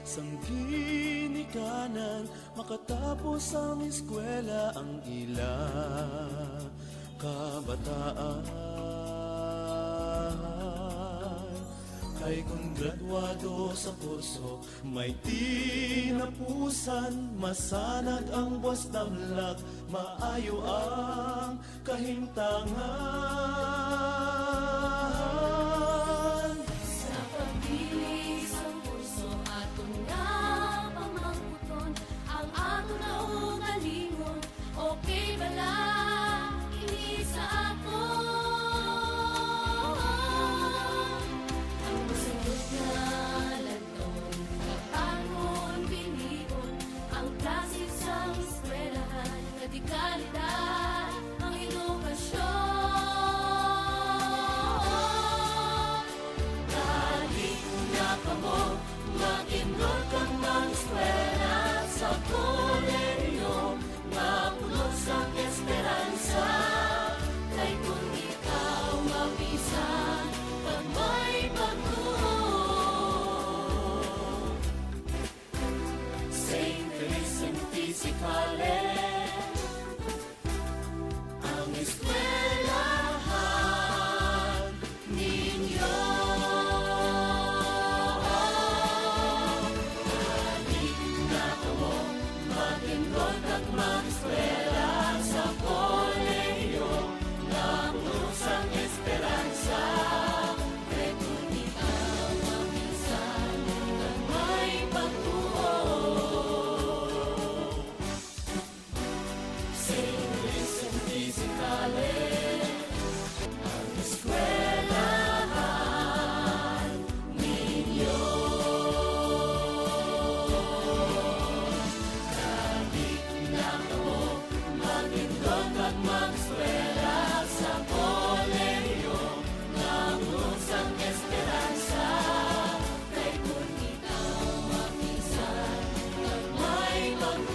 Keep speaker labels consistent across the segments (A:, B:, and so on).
A: sangginikanan, makatapos ang eskwela ang ilang kabataan. Kay kung graduado sa kurso, may tinapusan, masanag ang buwas damlag, maayo ang kahimtangan.
B: Sa pagpili sa kurso, aton nga pamangkuton, ang aton na ugalingon, okay bala, ini sa aton. Ang masagot na lanton, kapangon, binigon, ang klase sa eskwelahan, radikalidad, ang edukasyon. Balik na ka mo, mag-enroll kang mag-eskwela sa kolehiyo, mapulot sa esperansa. Kay kung ikaw mapisan, pag may pagtuon. St. THERESE-MTC College, ang eskwelahan ninyo. Balik na ka mo, mag-enroll kang mag-eskwela sa kolehiyo, mapulot ang esperansa. Kay kung ikaw mapisan, pag may pagtuon. St. THERESE-MTC College, ang eskwelahan ninyo. Balik na ka mo, mag-enroll kang mag-eskwela sa kolehiyo, mapulot ang esperansa. Kay kung ikaw mapisan, pag may pagtuon.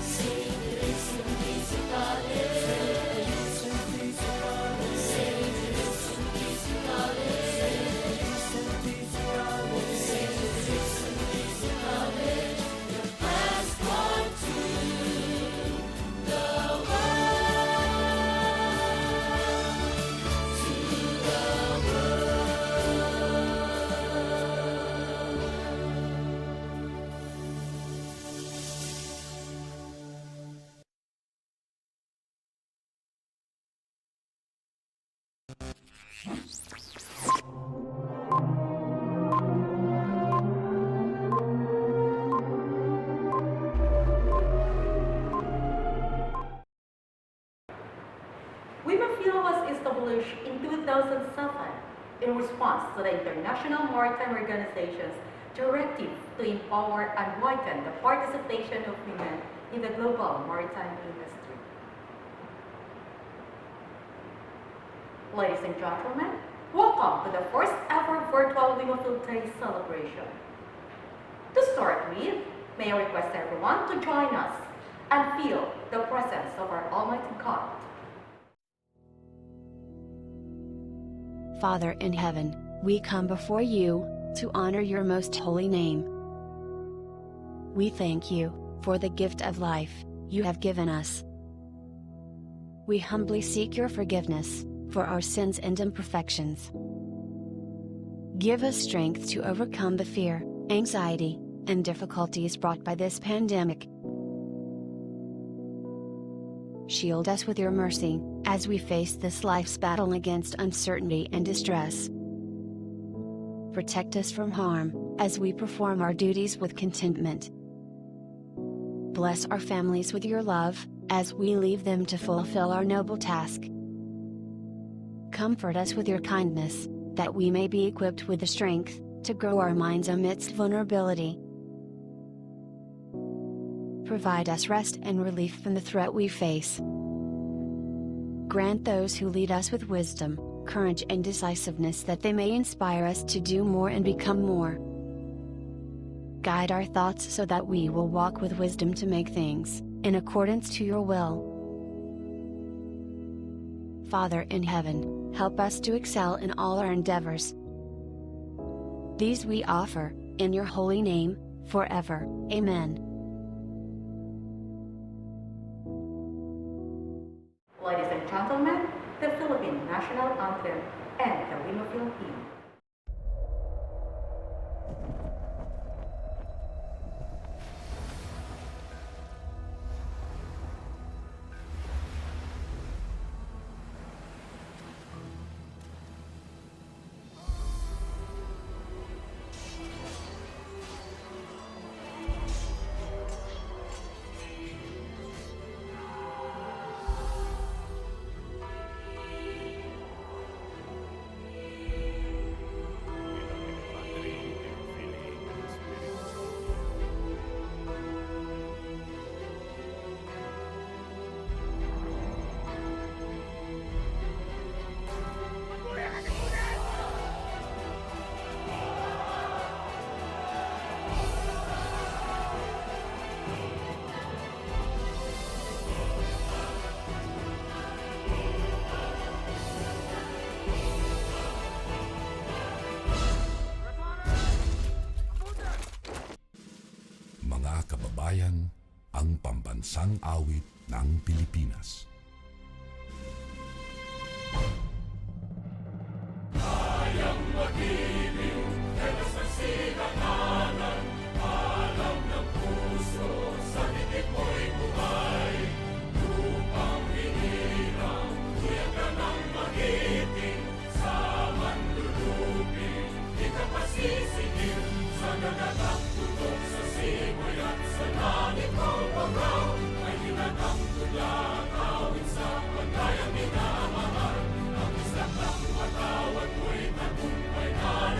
B: St. THERESE-MTC College, St. THERESE-MTC College, St. THERESE-MTC College, your passport to the
C: WIMAPHIL was established in 2007 in response to the International Maritime Organization's directive to empower and widen the participation of women in the global maritime industry. Ladies and gentlemen, welcome to the first ever virtual WIMAPHIL Day celebration. To start with, may I request everyone to join us and feel the presence of our Almighty God.
D: Father in heaven, we come before you to honor your most holy name. We thank you for the gift of life you have given us. We humbly seek your forgiveness for our sins and imperfections. Give us strength to overcome the fear, anxiety, and difficulties brought by this pandemic. Shield us with your mercy, as we face this life's battle against uncertainty and distress. Protect us from harm, as we perform our duties with contentment. Bless our families with your love, as we leave them to fulfill our noble task. Comfort us with your kindness, that we may be equipped with the strength to grow our minds amidst vulnerability. Provide us rest and relief from the threat we face. Grant those who lead us with wisdom, courage and decisiveness, that they may inspire us to do more and become more. Guide our thoughts so that we will walk with wisdom to make things in accordance to your will. Father in heaven, help us to excel in all our endeavors, These we offer, in your holy name, forever. Amen.
C: Ladies and gentlemen, the Philippine National Anthem and the WIMAPHIL hymn.
E: Mga kababayan, ang pambansang awit ng Pilipinas.
B: Ang islang ng matawad mo'y tagumpay na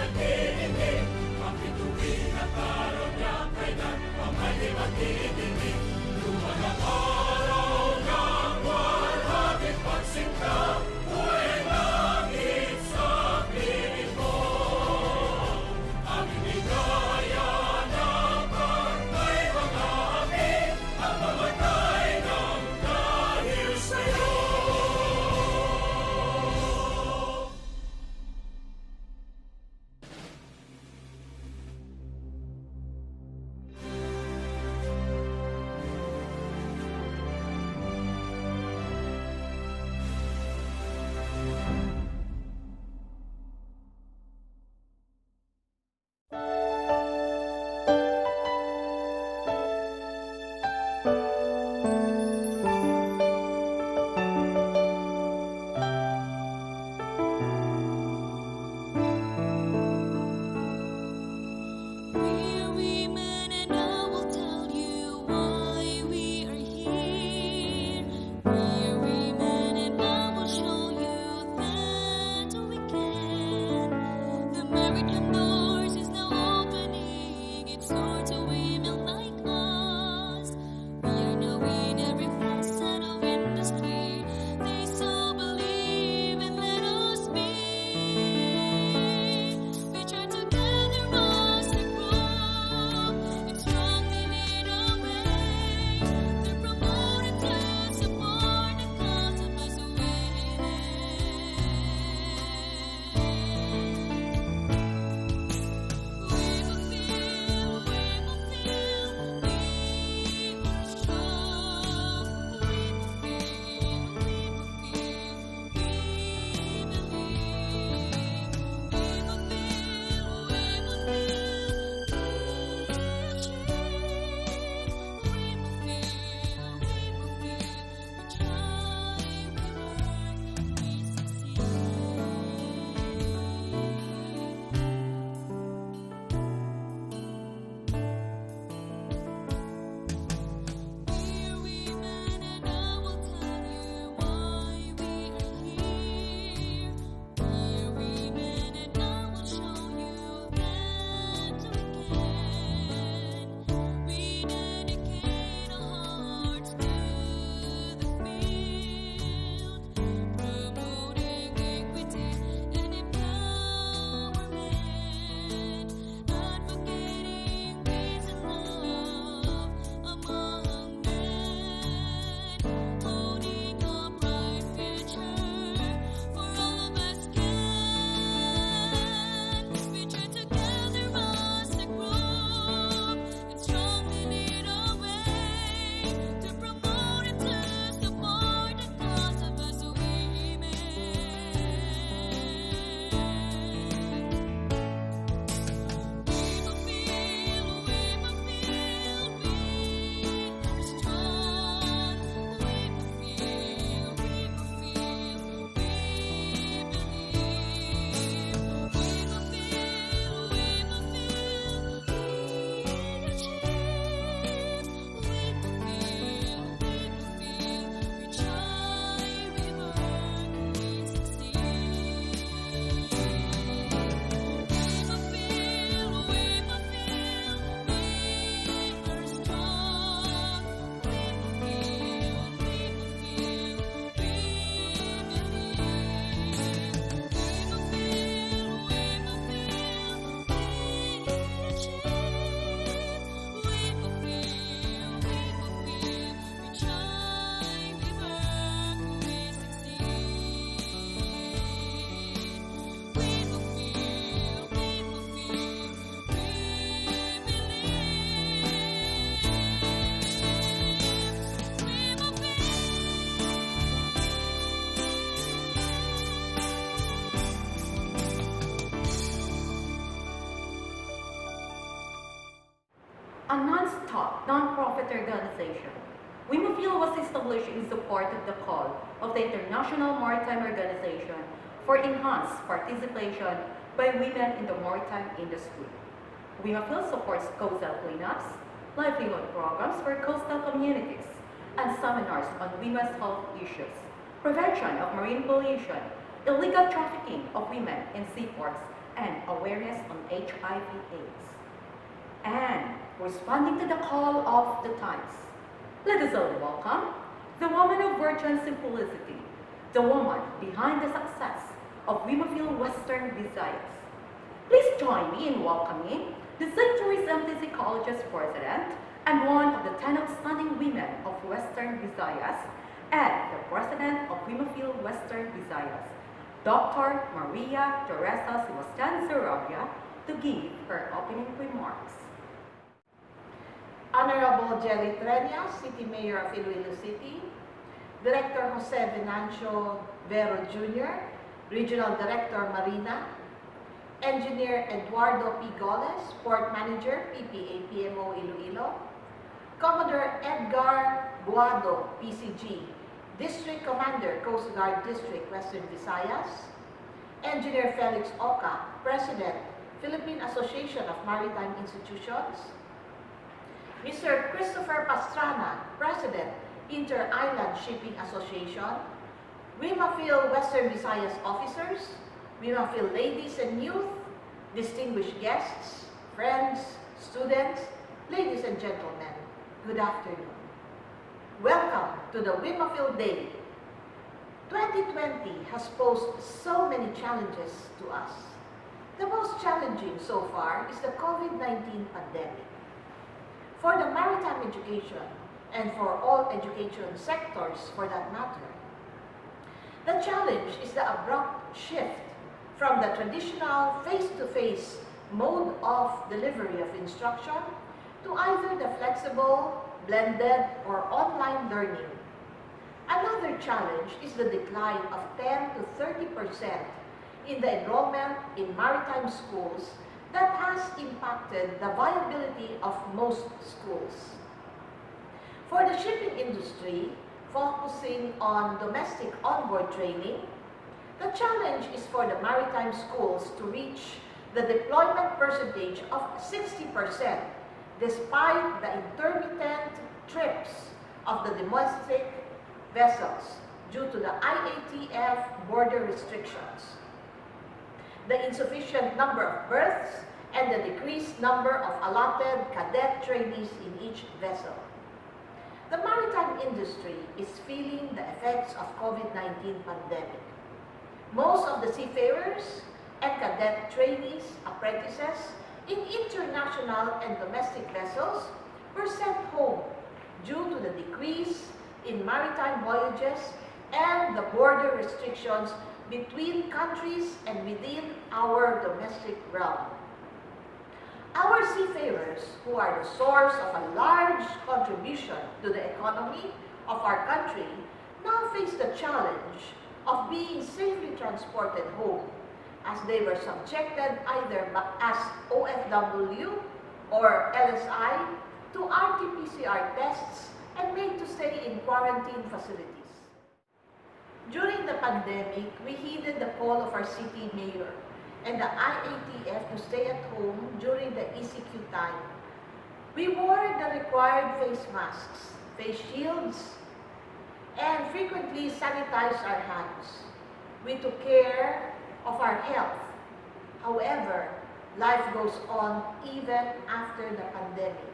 C: a non-stop, non-profit organization. WIMAPHIL was established in support of the call of the International Maritime Organization for enhanced participation by women in the maritime industry. WIMAPHIL supports coastal cleanups, livelihood programs for coastal communities, and seminars on women's health issues, prevention of marine pollution, illegal trafficking of women in seaports, and awareness on HIV/AIDS. And responding to the call of the times, let us all welcome the woman of virtue and simplicity, the woman behind the success of WIMAPHIL Western Visayas. Please join me in welcoming the THERESE-MTC College's president and one of the 10 outstanding women of Western Visayas and the president of WIMAPHIL Western Visayas, Dr. Maria Teresa Sebastian Zarabia, to give her opening remarks.
F: Honorable Jelly Treñas, City Mayor of Iloilo City, Director Jose Venancio Vero Jr., Regional Director Marina, Engineer Eduardo P. Goles, Port Manager, PPA PMO Iloilo, Commodore Edgar Guado, PCG, District Commander, Coast Guard District, Western Visayas, Engineer Felix Oca, President, Philippine Association of Maritime Institutions, Mr. Christopher Pastrana, President, Inter-Island Shipping Association, WIMAPHIL Western Visayas officers, WIMAPHIL ladies and youth, distinguished guests, friends, students, ladies and gentlemen, good afternoon. Welcome to the WIMAPHIL Day. 2020 has posed so many challenges to us. The most challenging so far is the COVID-19 pandemic. For the maritime education, and for all education sectors for that matter, the challenge is the abrupt shift from the traditional face-to-face mode of delivery of instruction to either the flexible, blended, or online learning. Another challenge is the decline of 10 to 30% in the enrollment in maritime schools that has impacted the viability of most schools. For the shipping industry, focusing on domestic onboard training, the challenge is for the maritime schools to reach the deployment percentage of 60% despite the intermittent trips of the domestic vessels due to the IATF border restrictions, the insufficient number of berths, and the decreased number of allotted cadet trainees in each vessel. The maritime industry is feeling the effects of COVID-19 pandemic. Most of the seafarers and cadet trainees, apprentices in international and domestic vessels were sent home due to the decrease in maritime voyages and the border restrictions between countries and within our domestic realm. Our seafarers, who are the source of a large contribution to the economy of our country, now face the challenge of being safely transported home, as they were subjected either as OFW or LSI to RT-PCR tests and made to stay in quarantine facilities. During the pandemic, we heeded the call of our city mayor and the IATF to stay at home during the ECQ time. We wore the required face masks, face shields, and frequently sanitized our hands. We took care of our health. However, life goes on even after the pandemic.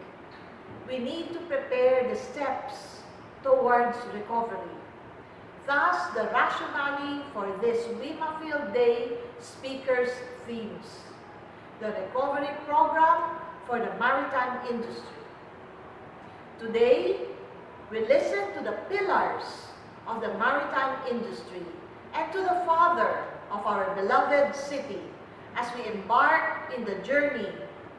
F: We need to prepare the steps towards recovery. Thus, the rationale for this WIMAPHIL Day speakers' themes: the recovery program for the maritime industry. Today, we listen to the pillars of the maritime industry and to the father of our beloved city as we embark in the journey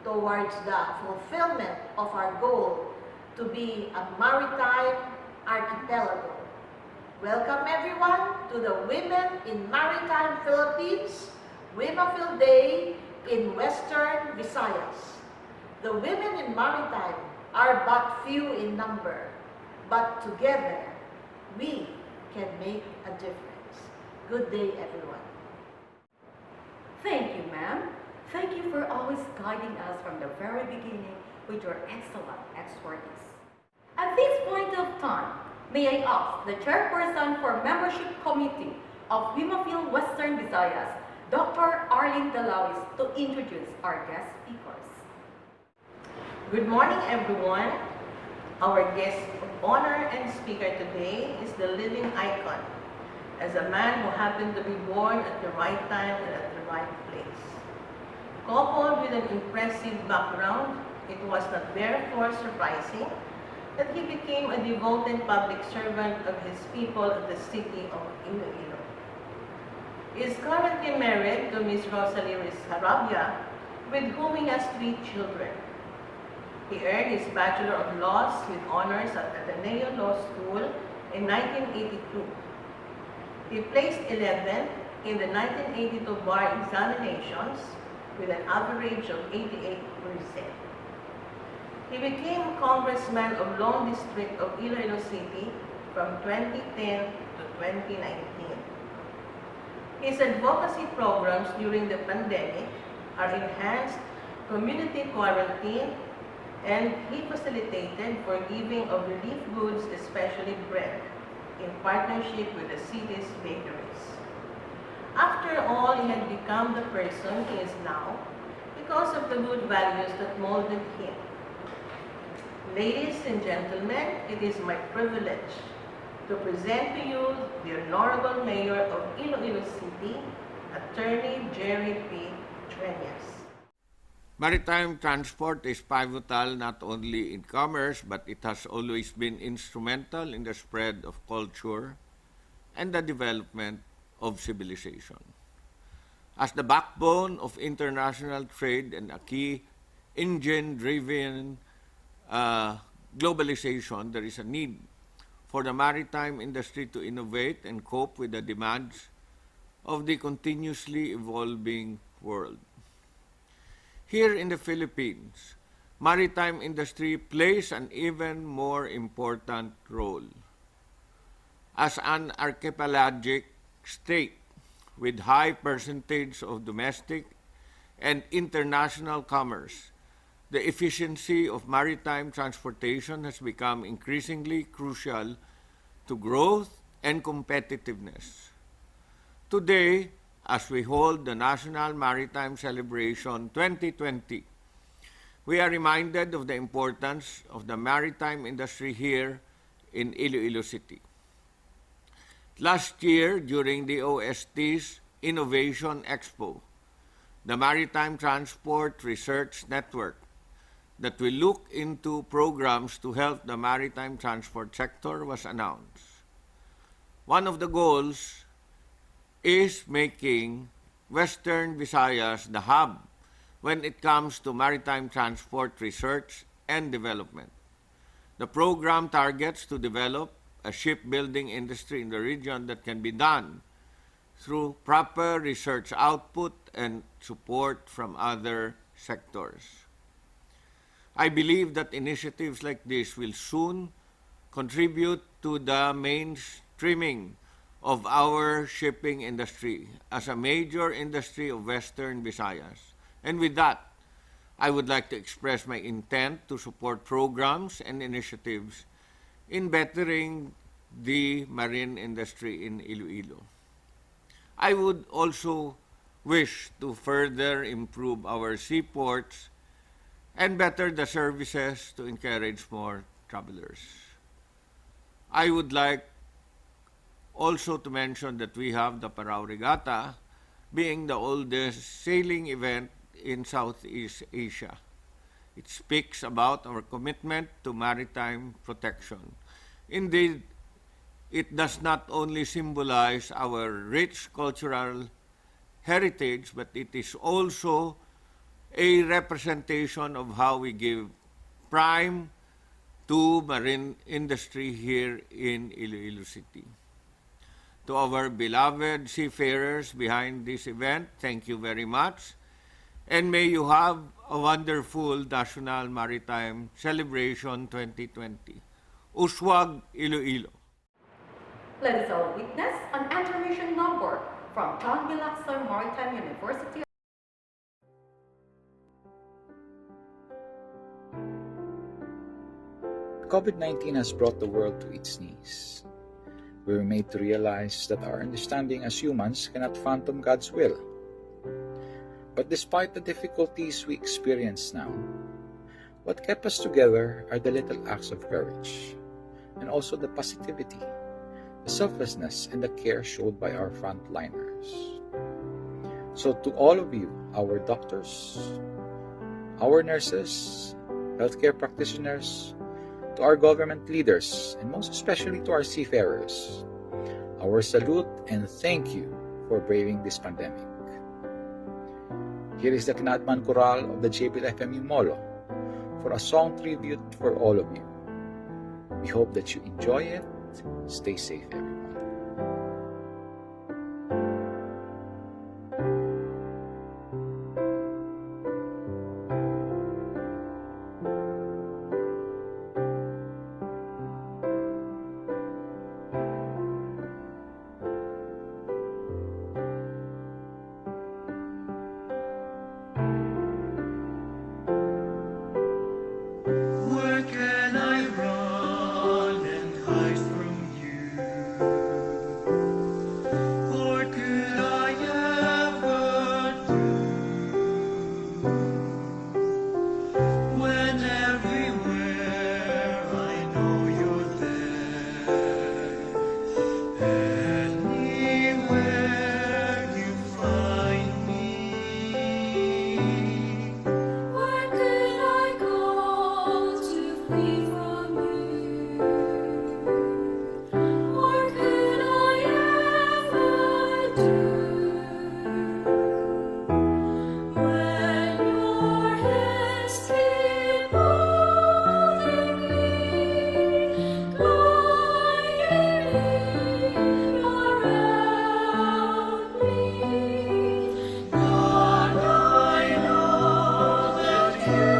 F: towards the fulfillment of our goal to be a maritime archipelago. Welcome everyone to the Women in Maritime Philippines WIMAPHIL Day in Western Visayas. The Women in Maritime are but few in number, but together we can make a difference. Good day, everyone.
C: Thank you, ma'am. Thank you for always guiding us from the very beginning with your excellent expertise. At this point of time, may I ask the Chairperson for Membership Committee of WIMAPHIL Western Visayas, Dr. Arlene Dalawis, to introduce our guest speakers.
G: Good morning, everyone. Our guest of honor and speaker today is the living icon, as a man who happened to be born at the right time and at the right place. Coupled with an impressive background, it was not therefore surprising that he became a devoted public servant of his people at the city of Iloilo. He is currently married to Ms. Rosalie Rizarabia, with whom he has 3 children. He earned his Bachelor of Laws with honors at Ateneo Law School in 1982. He placed 11th in the 1982 bar examinations with an average of 88%. He became Congressman of Long District of Iloilo City from 2010 to 2019. His advocacy programs during the pandemic are enhanced community quarantine, and he facilitated forgiving of relief goods, especially bread, in partnership with the city's bakeries. After all, he had become the person he is now because of the good values that molded him. Ladies and gentlemen, it is my privilege to present to you the Honorable Mayor of Iloilo City, Attorney Jerry P. Treñas.
H: Maritime transport is pivotal not only in commerce, but it has always been instrumental in the spread of culture and the development of civilization. As the backbone of international trade and a key engine-driven globalization, there is a need for the maritime industry to innovate and cope with the demands of the continuously evolving world. Here in the Philippines, maritime industry plays an even more important role. As an archipelagic state with high percentage of domestic and international commerce, the efficiency of maritime transportation has become increasingly crucial to growth and competitiveness. Today, as we hold the National Maritime Celebration 2020, we are reminded of the importance of the maritime industry here in Iloilo City. Last year, during the OST's Innovation Expo, the Maritime Transport Research Network that will look into programs to help the maritime transport sector was announced. One of the goals is making Western Visayas the hub when it comes to maritime transport research and development. The program targets to develop a shipbuilding industry in the region that can be done through proper research output and support from other sectors. I believe that initiatives like this will soon contribute to the mainstreaming of our shipping industry as a major industry of Western Visayas. And with that, I would like to express my intent to support programs and initiatives in bettering the marine industry in Iloilo. I would also wish to further improve our seaports and better the services to encourage more travelers. I would like also to mention that we have the Parao Regatta, being the oldest sailing event in Southeast Asia. It speaks about our commitment to maritime protection. Indeed, it does not only symbolize our rich cultural heritage, but it is also a representation of how we give prime to marine industry here in Iloilo City. To our beloved seafarers behind this event, thank you very much. and may you have a wonderful National Maritime Celebration 2020. Uswag Iloilo.
C: Let us all witness an intermission number from John B. Lacson Maritime University.
I: COVID-19 has brought the world to its knees. We were made to realize that our understanding as humans cannot fathom God's will. But despite the difficulties we experience now, what kept us together are the little acts of courage, and also the positivity, the selflessness, and the care showed by our frontliners. So to all of you, our doctors, our nurses, healthcare practitioners, to our government leaders, and most especially to our seafarers, our salute and thank you for braving this pandemic. Here is the Kinatman Choral of the JBL-FMU Molo for a song tribute for all of you. We hope that you enjoy it. Stay safe, everyone.
A: Where can I run and hide from you? What could I ever do when everywhere I know you're there? Anywhere you find me.
B: Where could I go to flee from you? What could I ever do when your hands keep holding me, guiding me around me?
A: God, I know that you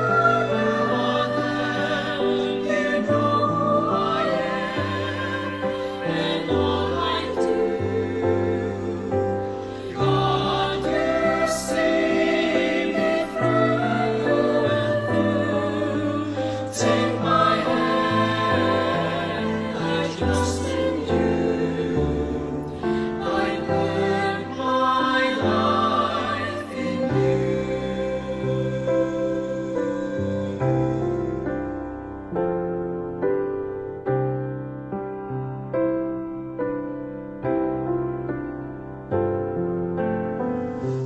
A: are there. You know who I am and all I do. God, you see me through and through. Take my hand, I trust in you. I put my life in you.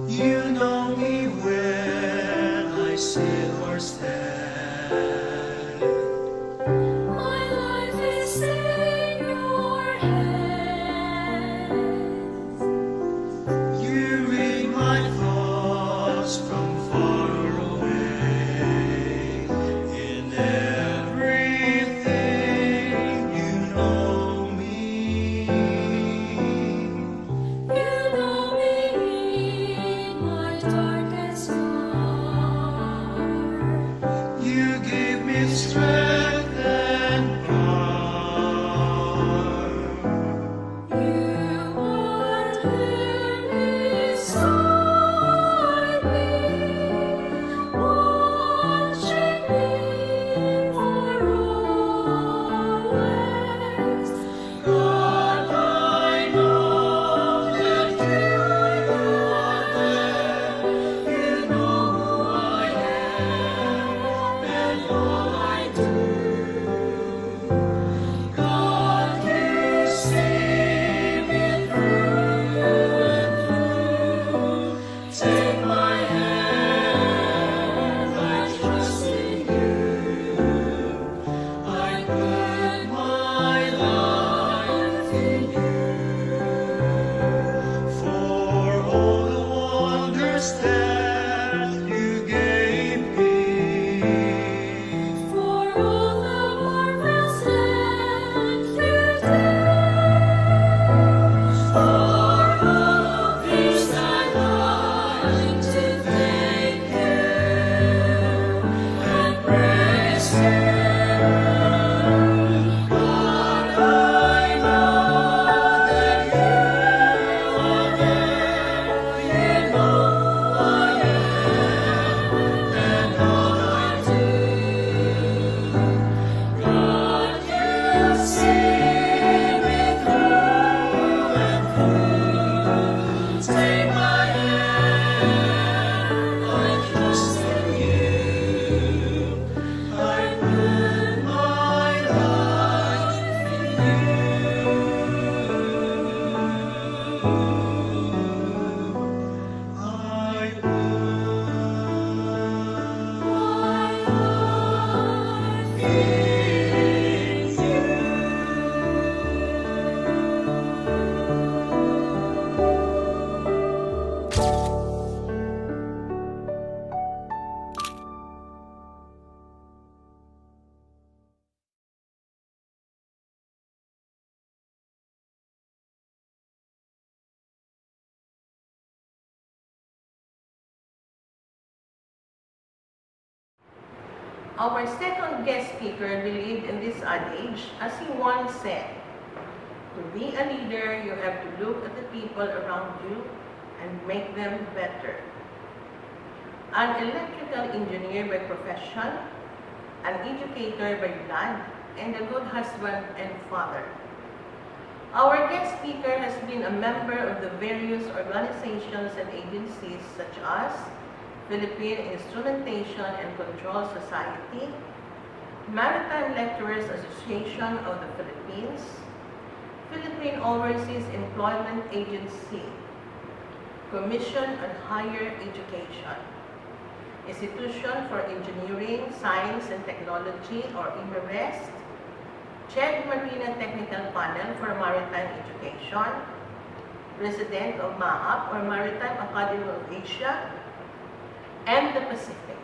A: You know me when I sit or stand.
B: My life is in your hands.
A: You read my thoughts from far away. In everything you know me.
B: You know me in my darkest hour.
A: You give me strength and power.
B: You are there beside me, watching me for always.
A: God, I know that you are there. You know who I am and all I do.
G: Our second guest speaker believed in this adage, as he once said, "To be a leader, you have to look at the people around you and make them better." An electrical engineer by profession, an educator by blood, and a good husband and father. Our guest speaker has been a member of the various organizations and agencies such as Philippine Instrumentation and Control Society, Maritime Lecturers Association of the Philippines, Philippine Overseas Employment Agency, Commission on Higher Education, Institution for Engineering, Science and Technology or IMEREST, Chad Marina Technical Panel for Maritime Education, President of MAAP or Maritime Academy of Asia and the Pacific,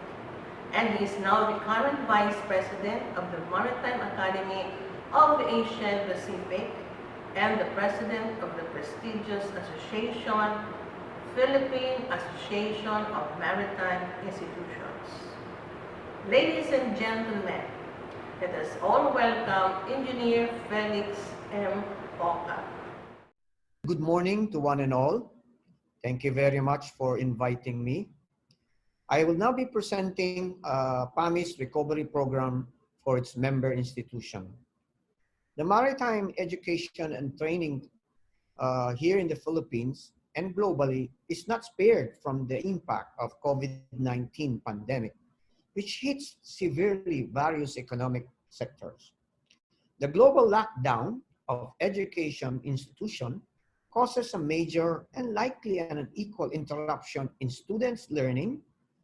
G: and he is now the current Vice President of the Maritime Academy of the Asian Pacific and the President of the prestigious association, Philippine Association of Maritime Institutions. Ladies and gentlemen, let us all welcome Engineer Felix M. Oca.
J: Good morning to one and all. Thank you very much for inviting me. I will now be presenting PAMI's recovery program for its member institution. The maritime education and training here in the Philippines and globally is not spared from the impact of COVID-19 pandemic, which hits severely various economic sectors. The global lockdown of education institution causes a major and likely an unequal interruption in students' learning,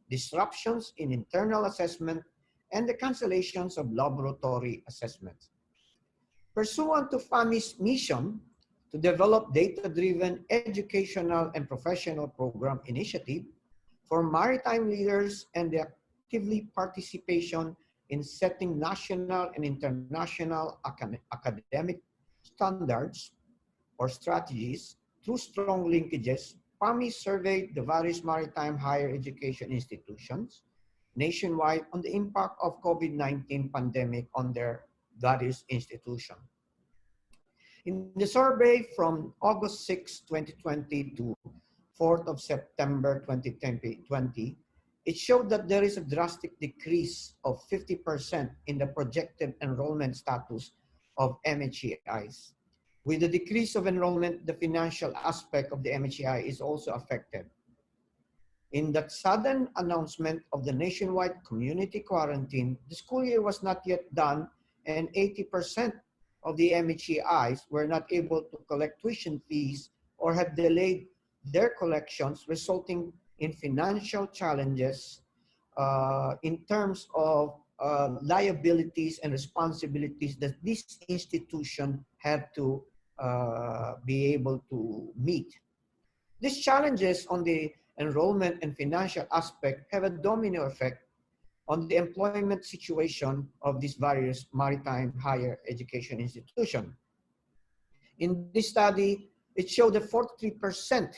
J: disruptions in internal assessment, and the cancellations of laboratory assessments. Pursuant to FAMI's mission to develop data-driven educational and professional program initiative for maritime leaders and the actively participation in setting national and international academic standards or strategies through strong linkages, PAMI surveyed the various maritime higher education institutions nationwide on the impact of COVID-19 pandemic on their various institutions. In the survey from August 6, 2020 to 4th of September 2020, it showed that there is a drastic decrease of 50% in the projected enrollment status of MHEIs. With the decrease of enrollment, the financial aspect of the MHEI is also affected. In that sudden announcement of the nationwide community quarantine, the school year was not yet done and 80% of the MHEIs were not able to collect tuition fees or have delayed their collections, resulting in financial challenges in terms of liabilities and responsibilities that this institution had to be able to meet. These challenges on the enrollment and financial aspect have a domino effect on the employment situation of these various maritime higher education institutions. In this study, it showed that 43%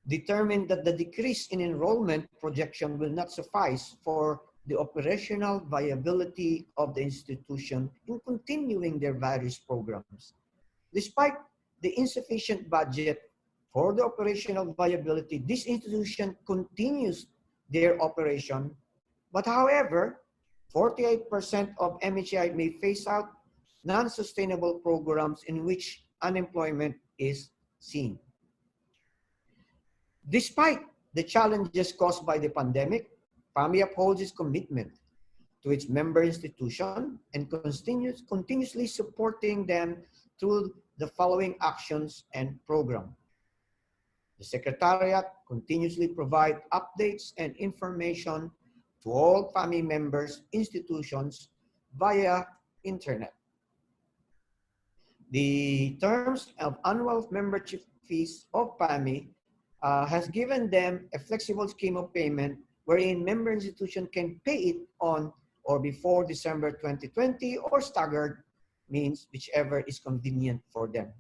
J: determined that the decrease in enrollment projection will not suffice for the operational viability of the institution in continuing their various programs. Despite the insufficient budget for the operational viability, this institution continues their operation. But however, 48% of MHI may phase out non-sustainable programs in which unemployment is seen. Despite the challenges caused by the pandemic, PAMI upholds its commitment to its member institution and continuously supporting them through the following actions and program. The Secretariat continuously provides updates and information to all PAMI members institutions via internet. The terms of annual membership fees of PAMI has given them a flexible scheme of payment wherein member institution can pay it on or before December 2020 or staggered, means whichever is convenient for them.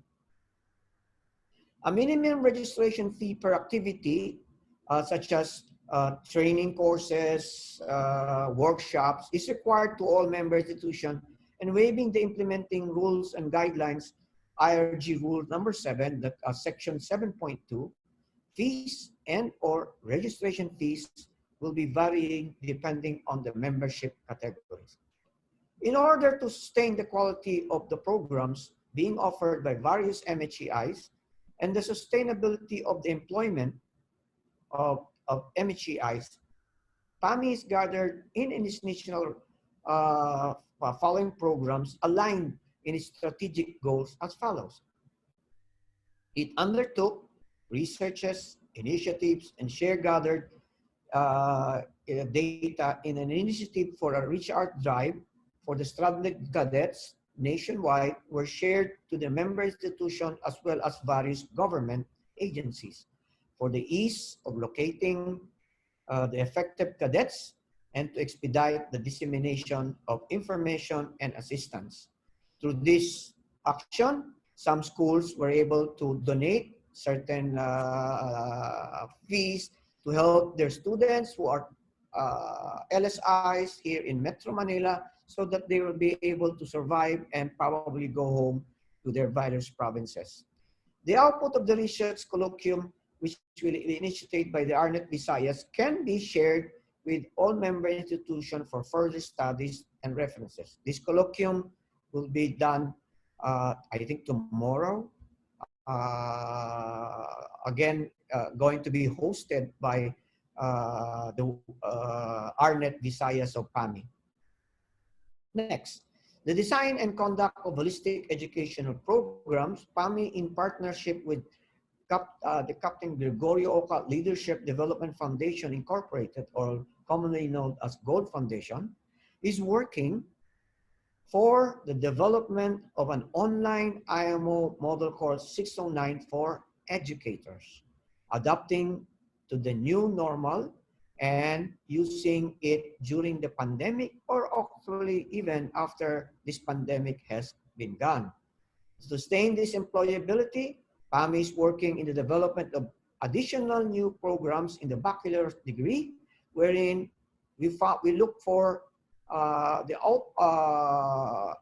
J: A minimum registration fee per activity, such as training courses, workshops is required to all member institutions, and waiving the implementing rules and guidelines, IRG Rule number 7, that Section 7.2, fees and or registration fees will be varying depending on the membership categories. In order to sustain the quality of the programs being offered by various MHEIs and the sustainability of the employment of MHEIs, PAMI is gathered in its national following programs aligned in its strategic goals as follows. It undertook researches, initiatives, and share gathered data in an initiative for a Reach Out drive for the stranded cadets nationwide were shared to the member institution as well as various government agencies for the ease of locating the effective cadets and to expedite the dissemination of information and assistance. Through this action, some schools were able to donate certain fees to help their students who are LSIs here in Metro Manila so that they will be able to survive and probably go home to their various provinces. The output of the research colloquium, which will be initiated by the Arnet Visayas, can be shared with all member institutions for further studies and references. This colloquium will be done, I think, tomorrow. Again, going to be hosted by the Arnet Visayas of PAMI. Next, the design and conduct of holistic educational programs, PAMI in partnership with the Captain Gregorio Oca Leadership Development Foundation Incorporated, or commonly known as Gold Foundation, is working for the development of an online IMO Model Course 609 for educators, adapting to the new normal and using it during the pandemic or actually even after this pandemic has been gone. To sustain this employability, PAMI is working in the development of additional new programs in the bachelor's degree, wherein we look for the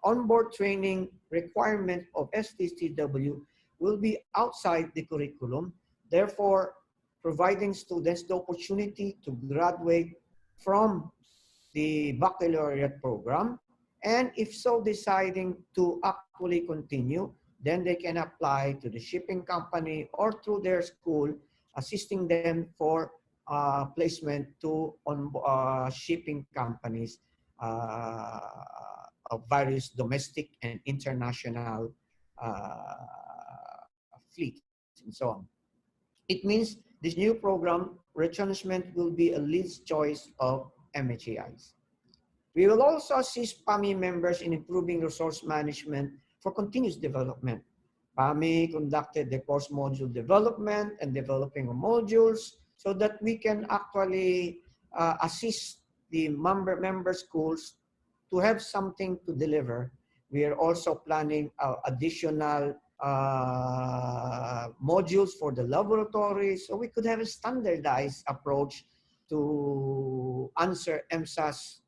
J: onboard training requirement of STCW will be outside the curriculum, therefore providing students the opportunity to graduate from the baccalaureate program, and if so deciding to actually continue, then they can apply to the shipping company or through their school, assisting them for placement to shipping companies of various domestic and international fleets and so on. It means this new program, retrenchment, will be a least choice of MHEIs. We will also assist PAMI members in improving resource management for continuous development. PAMI conducted the course module development and developing of modules so that we can actually assist the member schools to have something to deliver. We are also planning additional modules for the laboratory, so we could have a standardized approach to answer EMSA's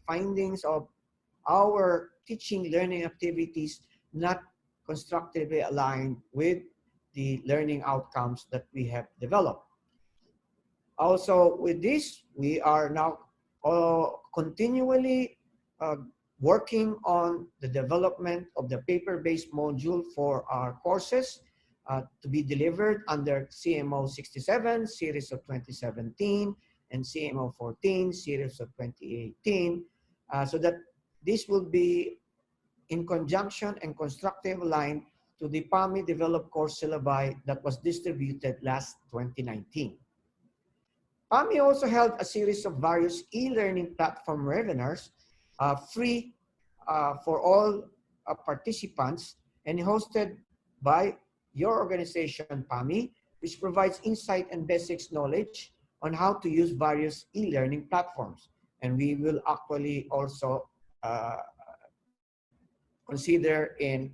J: findings of our teaching learning activities not constructively aligned with the learning outcomes that we have developed. Also with this, we are now continually working on the development of the paper-based module for our courses to be delivered under CMO 67, series of 2017, and CMO 14, series of 2018, so that this will be in conjunction and constructive line to the PAMI developed course syllabi that was distributed last 2019. PAMI also held a series of various e-learning platform webinars free for all participants and hosted by your organization, PAMI, which provides insight and basics knowledge on how to use various e-learning platforms. And we will actually also consider in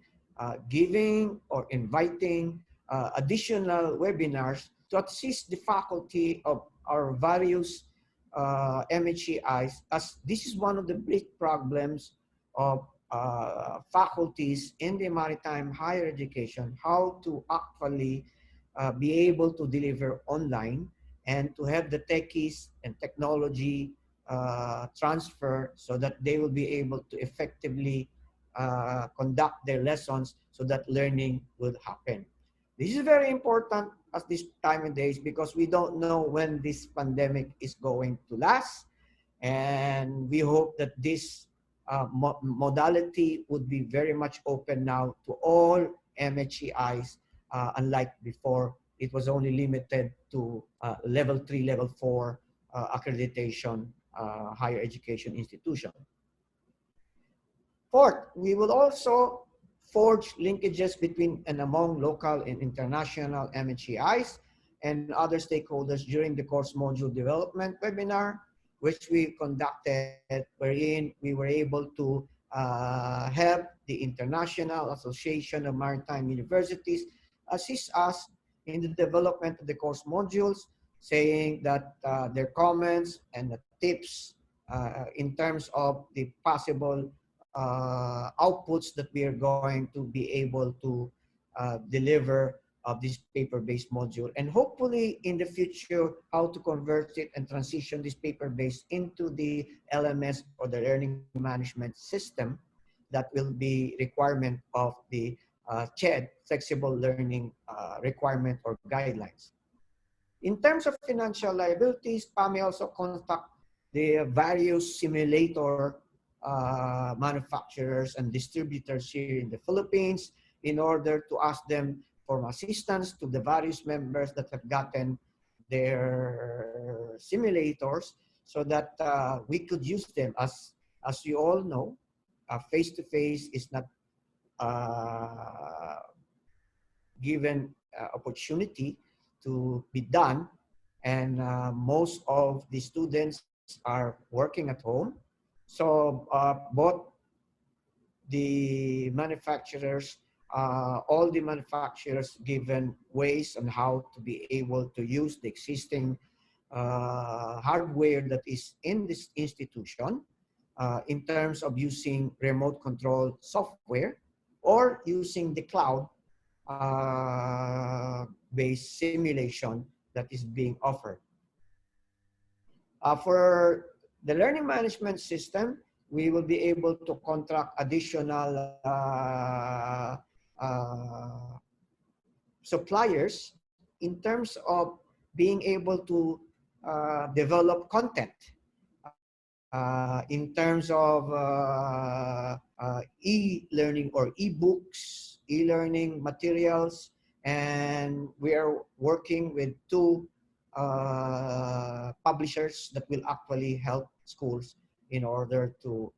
J: giving or inviting additional webinars to assist the faculty of our various MHEIs, as this is one of the big problems of faculties in the maritime higher education, how to actually be able to deliver online and to have the techies and technology transfer so that they will be able to effectively conduct their lessons so that learning will happen. This is very important at this time of days because we don't know when this pandemic is going to last, and we hope that this modality would be very much open now to all MHEIs, unlike before it was only limited to level 3, level 4 accreditation higher education institution. Fourth, we will also forge linkages between and among local and international MHEIs and other stakeholders during the course module development webinar, which we conducted, wherein we were able to have the International Association of Maritime Universities assist us in the development of the course modules, saying that their comments and the tips in terms of the possible outputs that we are going to be able to deliver of this paper-based module, and hopefully in the future how to convert it and transition this paper-based into the LMS or the learning management system that will be requirement of the CHED, flexible learning requirement or guidelines. In terms of financial liabilities, PAMI also contact the various simulator manufacturers and distributors here in the Philippines in order to ask them for assistance to the various members that have gotten their simulators so that we could use them. As you all know, face-to-face is not given opportunity to be done, and most of the students are working at home. So both the manufacturers, all the manufacturers given ways on how to be able to use the existing hardware that is in this institution in terms of using remote control software or using the cloud based simulation that is being offered. For the learning management system, we will be able to contract additional suppliers in terms of being able to develop content in terms of e-learning or e-books, e-learning materials, and we are working with two publishers that will actually help schools in order to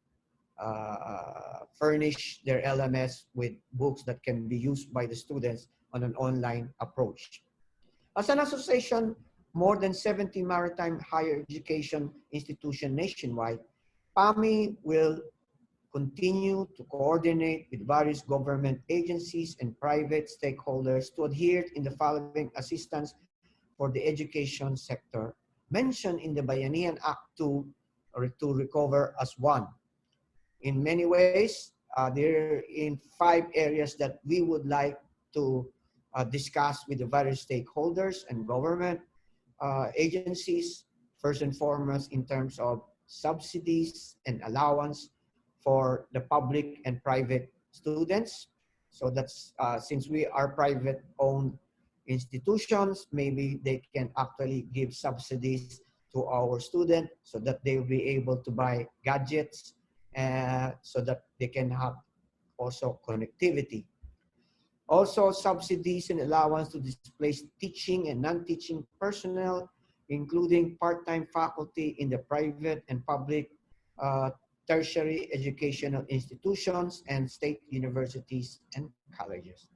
J: furnish their LMS with books that can be used by the students on an online approach. As an association, more than 70 maritime higher education institutions nationwide, PAMI will continue to coordinate with various government agencies and private stakeholders to adhere in the following assistance for the education sector mentioned in the Bayanihan Act 2 or to recover as one. In many ways, there are in 5 areas that we would like to discuss with the various stakeholders and government agencies. First and foremost, in terms of subsidies and allowance for the public and private students. So that's since we are private-owned institutions, maybe they can actually give subsidies to our students so that they will be able to buy gadgets so that they can have also connectivity. Also, subsidies and allowance to displace teaching and non-teaching personnel, including part-time faculty in the private and public tertiary educational institutions and state universities and colleges.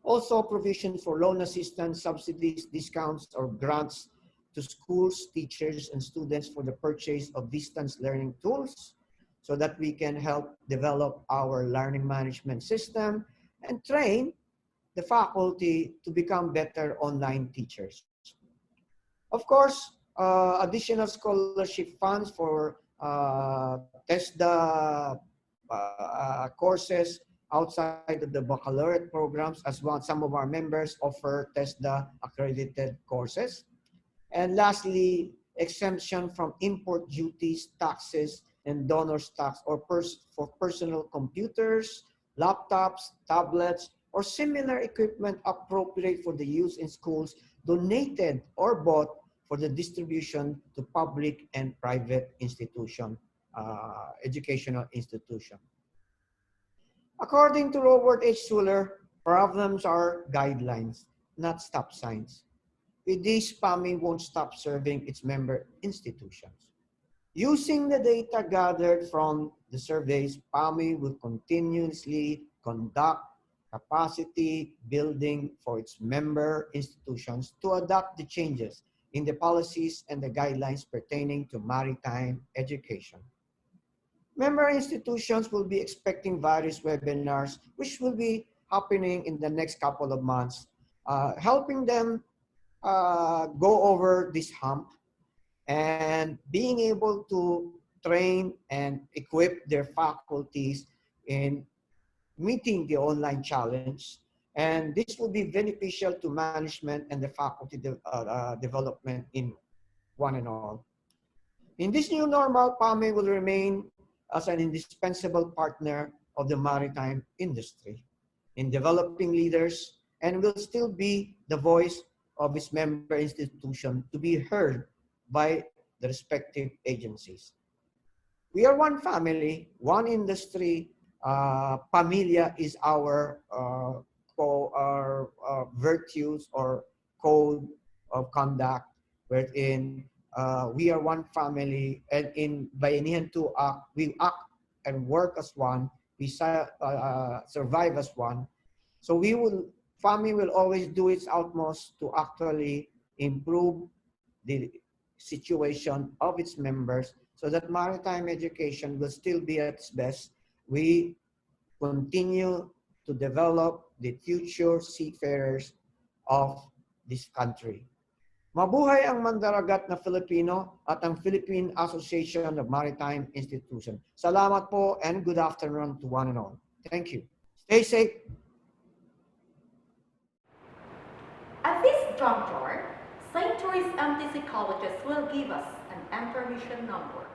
J: Also, provision for loan assistance, subsidies, discounts, or grants to schools, teachers, and students for the purchase of distance learning tools so that we can help develop our learning management system and train the faculty to become better online teachers. Of course, additional scholarship funds for TESDA courses outside of the baccalaureate programs, as well. Some of our members offer TESDA accredited courses. And lastly, exemption from import duties, taxes, and donors tax for personal computers, laptops, tablets, or similar equipment appropriate for the use in schools, donated or bought for the distribution to public and private educational institution. According to Robert H. Schuller, problems are guidelines, not stop signs. With this, PAMI won't stop serving its member institutions. Using the data gathered from the surveys, PAMI will continuously conduct capacity building for its member institutions to adapt the changes in the policies and the guidelines pertaining to maritime education. Member institutions will be expecting various webinars, which will be happening in the next couple of months, helping them go over this hump and being able to train and equip their faculties in meeting the online challenge. And this will be beneficial to management and the faculty development in one and all. In this new normal, PAMI will remain as an indispensable partner of the maritime industry in developing leaders, and will still be the voice of its member institution to be heard by the respective agencies. We are one family, one industry. Pamilya is our virtues or code of conduct, wherein we are one family, and in bayanihan to act, we act and work as one, we survive as one. So PAMI will always do its utmost to actually improve the situation of its members so that maritime education will still be at its best. We continue to develop the future seafarers of this country. Mabuhay ang mandaragat na Filipino at ang Philippine Association of Maritime Institutions. Salamat po and good afternoon to one and all. Thank you. Stay safe.
C: At this juncture, St. THERESE-MTC colleges will give us an information number.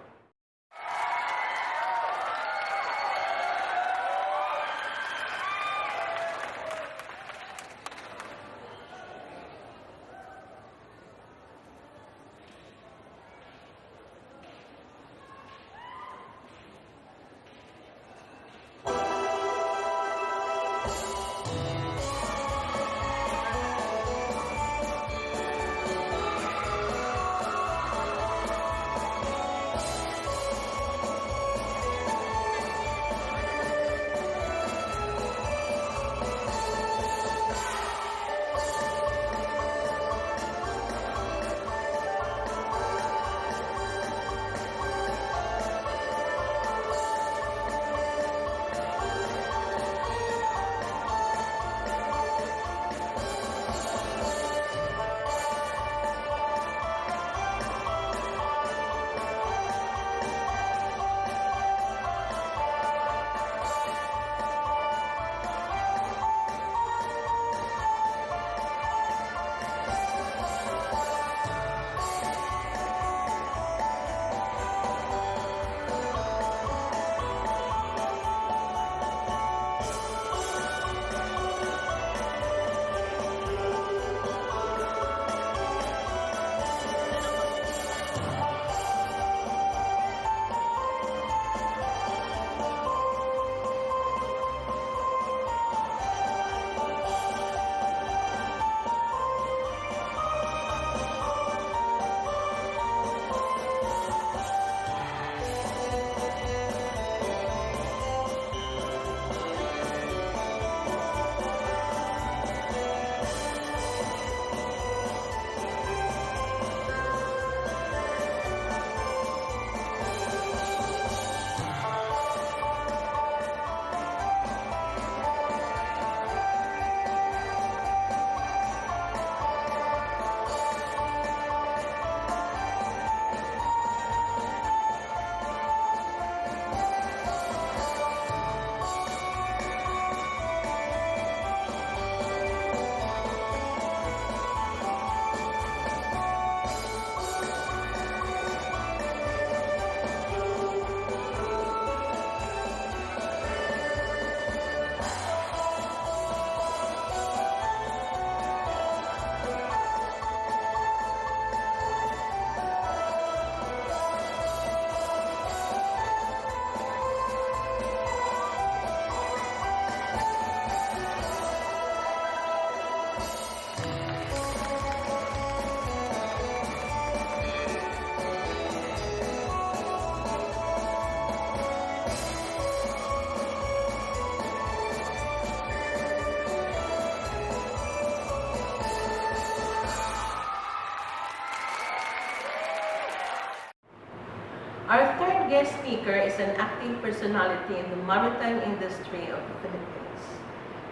G: Our third guest speaker is an active personality in the maritime industry of the Philippines.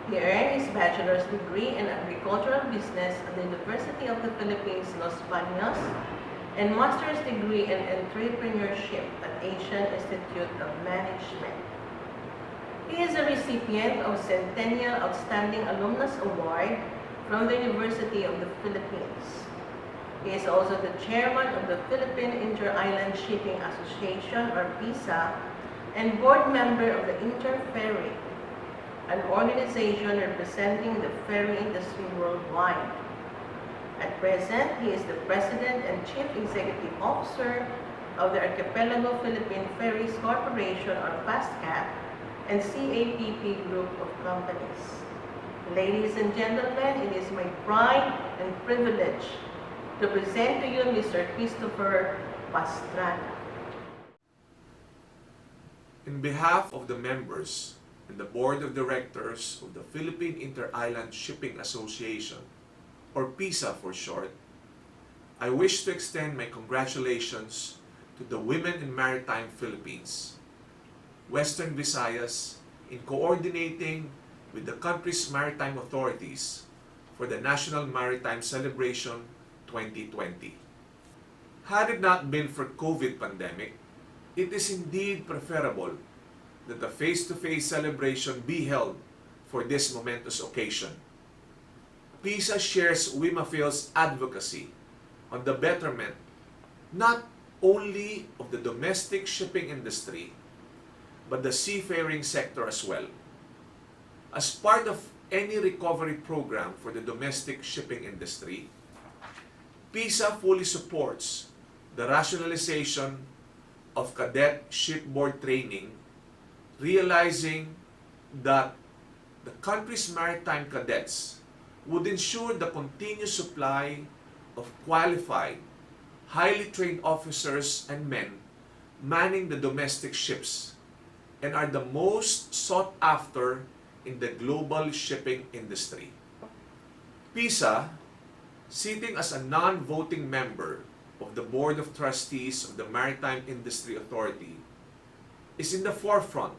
G: He earned his bachelor's degree in agricultural business at the University of the Philippines, Los Baños, and master's degree in entrepreneurship at Asian Institute of Management. He is a recipient of Centennial Outstanding Alumnus Award from the University of the Philippines. He is also the chairman of the Philippine Inter-Island Shipping Association, or PISA, and board member of the Interferry, an organization representing the ferry industry worldwide. At present, he is the president and chief executive officer of the Archipelago Philippine Ferries Corporation, or FASTCAP, and CAPP Group of Companies. Ladies and gentlemen, it is my pride and privilege to present to you Mr. Christopher Pastrana.
K: In behalf of the members and the Board of Directors of the Philippine Inter-Island Shipping Association, or PISA for short, I wish to extend my congratulations to the Women in Maritime Philippines, Western Visayas, in coordinating with the country's maritime authorities for the National Maritime Celebration 2020. Had it not been for COVID pandemic, it is indeed preferable that the face-to-face celebration be held for this momentous occasion. PISA shares WIMAPHIL's advocacy on the betterment not only of the domestic shipping industry, but the seafaring sector as well. As part of any recovery program for the domestic shipping industry, PISA fully supports the rationalization of cadet shipboard training, realizing that the country's maritime cadets would ensure the continuous supply of qualified, highly trained officers and men manning the domestic ships and are the most sought after in the global shipping industry. PISA, sitting as a non-voting member of the Board of Trustees of the Maritime Industry Authority, is in the forefront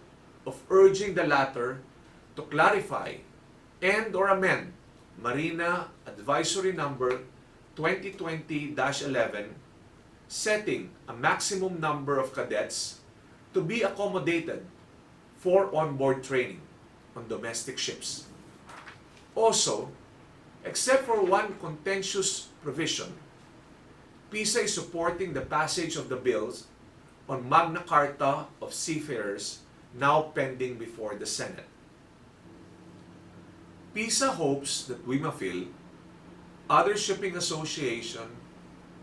K: of urging the latter to clarify and or amend Marina Advisory Number 2020-11, setting a maximum number of cadets to be accommodated for onboard training on domestic ships. Also, except for one contentious provision, PISA is supporting the passage of the bills on Magna Carta of Seafarers now pending before the Senate. PISA hopes that WIMAPHIL, other shipping association,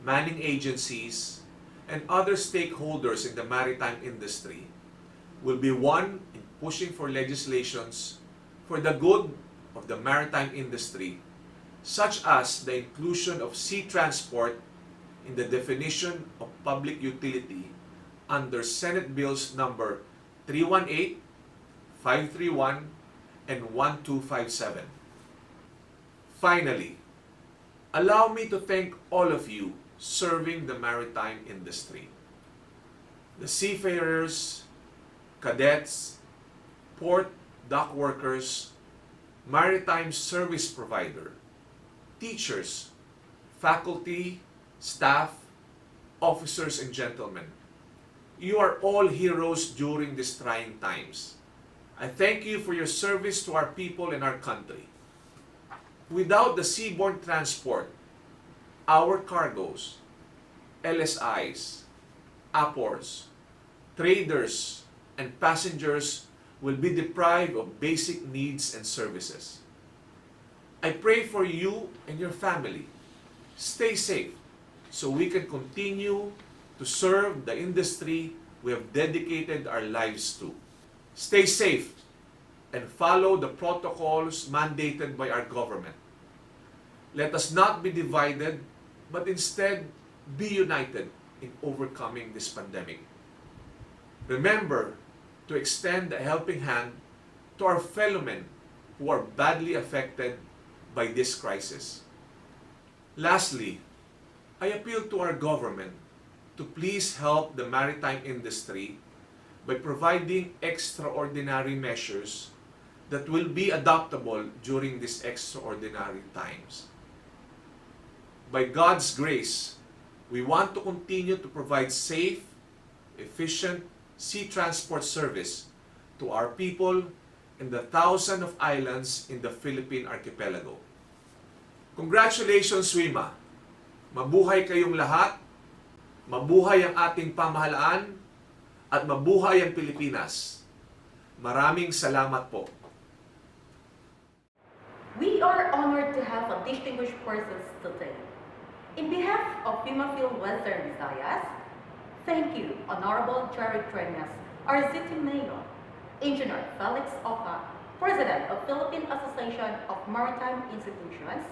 K: manning agencies, and other stakeholders in the maritime industry will be one in pushing for legislations for the good of the maritime industry, such as the inclusion of sea transport in the definition of public utility under Senate Bills number 318, 531, and 1257. Finally, allow me to thank all of you serving the maritime industry. The seafarers, cadets, port dock workers, maritime service provider, teachers, faculty, staff, officers, and gentlemen. You are all heroes during these trying times. I thank you for your service to our people and our country. Without the seaborne transport, our cargoes, LSIs, appors, traders, and passengers will be deprived of basic needs and services. I pray for you and your family. Stay safe so we can continue to serve the industry we have dedicated our lives to. Stay safe and follow the protocols mandated by our government. Let us not be divided, but instead be united in overcoming this pandemic. Remember to extend a helping hand to our fellow men who are badly affected by this crisis. Lastly, I appeal to our government to please help the maritime industry by providing extraordinary measures that will be adoptable during these extraordinary times. By God's grace, we want to continue to provide safe, efficient sea transport service to our people in the thousands of islands in the Philippine archipelago. Congratulations, WIMA! Mabuhay kayong lahat, mabuhay ang ating pamahalaan, at mabuhay ang Pilipinas. Maraming salamat po.
C: We are honored to have a distinguished persons today. In behalf of WIMAPHIL Western Visayas, thank you, Honorable Jerry Trenas, our City Mayor, Engineer Felix Oka, President of Philippine Association of Maritime Institutions,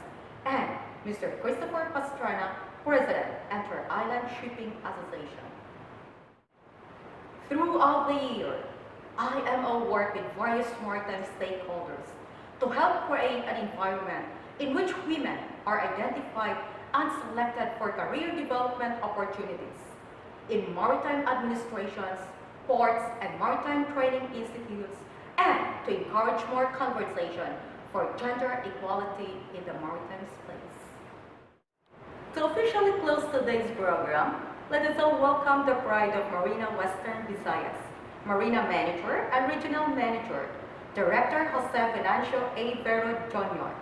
C: and Mr. Christopher Pastrana, President, Inter-Island Shipping Association. Throughout the year, IMO worked with various maritime stakeholders to help create an environment in which women are identified and selected for career development opportunities in maritime administrations, ports, and maritime training institutes, and to encourage more conversation for gender equality in the maritime space. To officially close today's program, let us all welcome the pride of Marina Western Visayas, Marina Manager and Regional Manager, Director Jose Venancio A. Vero Jr.,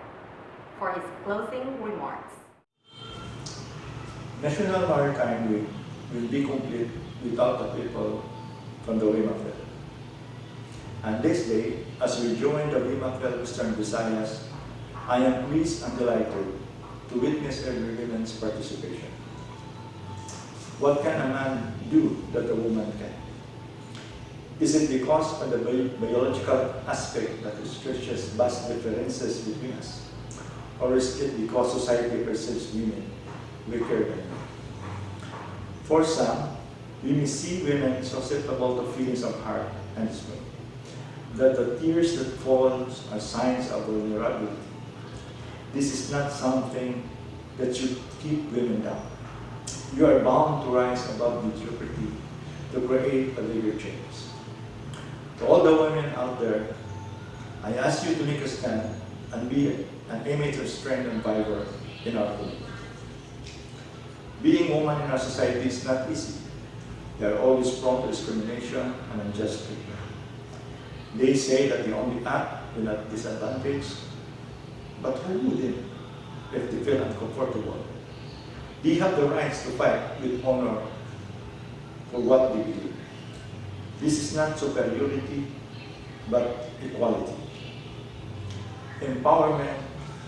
C: for his closing remarks.
L: National Maritime Week will be complete without the people from the WIMAPHIL. And this day, as we join the WIMAPHIL Western Visayas, I am pleased and delighted to witness every woman's participation. What can a man do that a woman can? Is it because of the biological aspect that stretches vast differences between us? Or is it because society perceives women weaker than men? For some, we may see women susceptible to feelings of heart and dismay, that the tears that fall are signs of vulnerability. This is not something that should keep women down. You are bound to rise above mediocrity to create a bigger change. To all the women out there, I ask you to make a stand and be an image of strength and vigor in our community. Being a woman in our society is not easy. They are always prone to discrimination and unjust treatment. They say that they only act when at disadvantage, but who wouldn't if they feel uncomfortable? They have the rights to fight with honor for what they believe. This is not superiority, but equality. Empowerment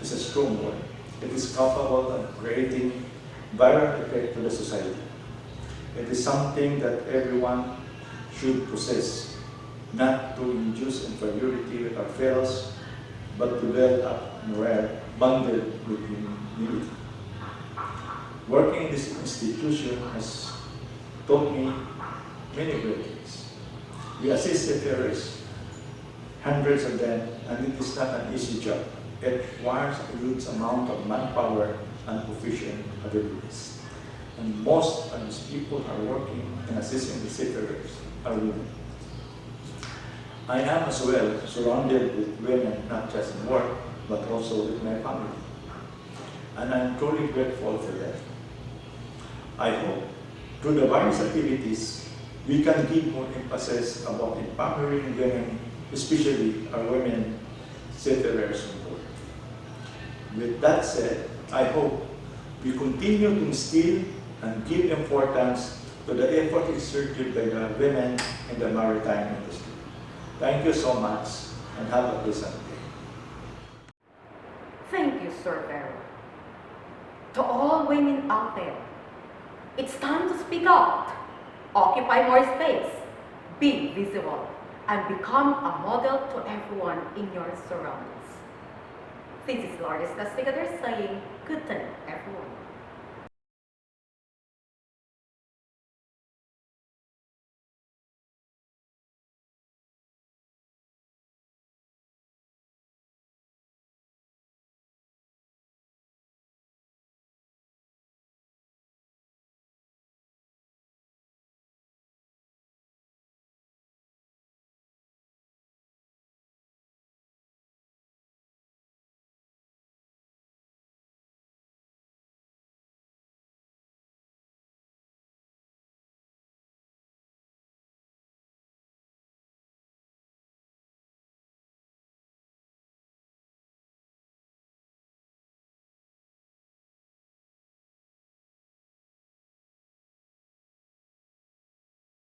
L: is a strong word. It is capable of creating viral effect to the society. It is something that everyone should possess, not to induce inferiority with our fellows, but to build up morale bundled with humility. Working in this institution has taught me many great things. We assist seafarers, hundreds of them, and it is not an easy job. It requires a huge amount of manpower and proficient abilities. And most of these people are working and assisting the seafarers are women. I am as well surrounded with women, not just in work, but also with my family. And I'm truly grateful for that. I hope through the various activities, we can give more emphasis about empowering women, especially our women seafarers on board. With that said, I hope we continue to instill and give importance to the effort exerted by the women in the maritime industry. Thank you so much and have a pleasant day.
C: Thank you, Sir Vero. To all women out there, it's time to speak out, occupy more space, be visible, and become a model to everyone in your surroundings. This is Lourdes Castigador saying, good day, everyone.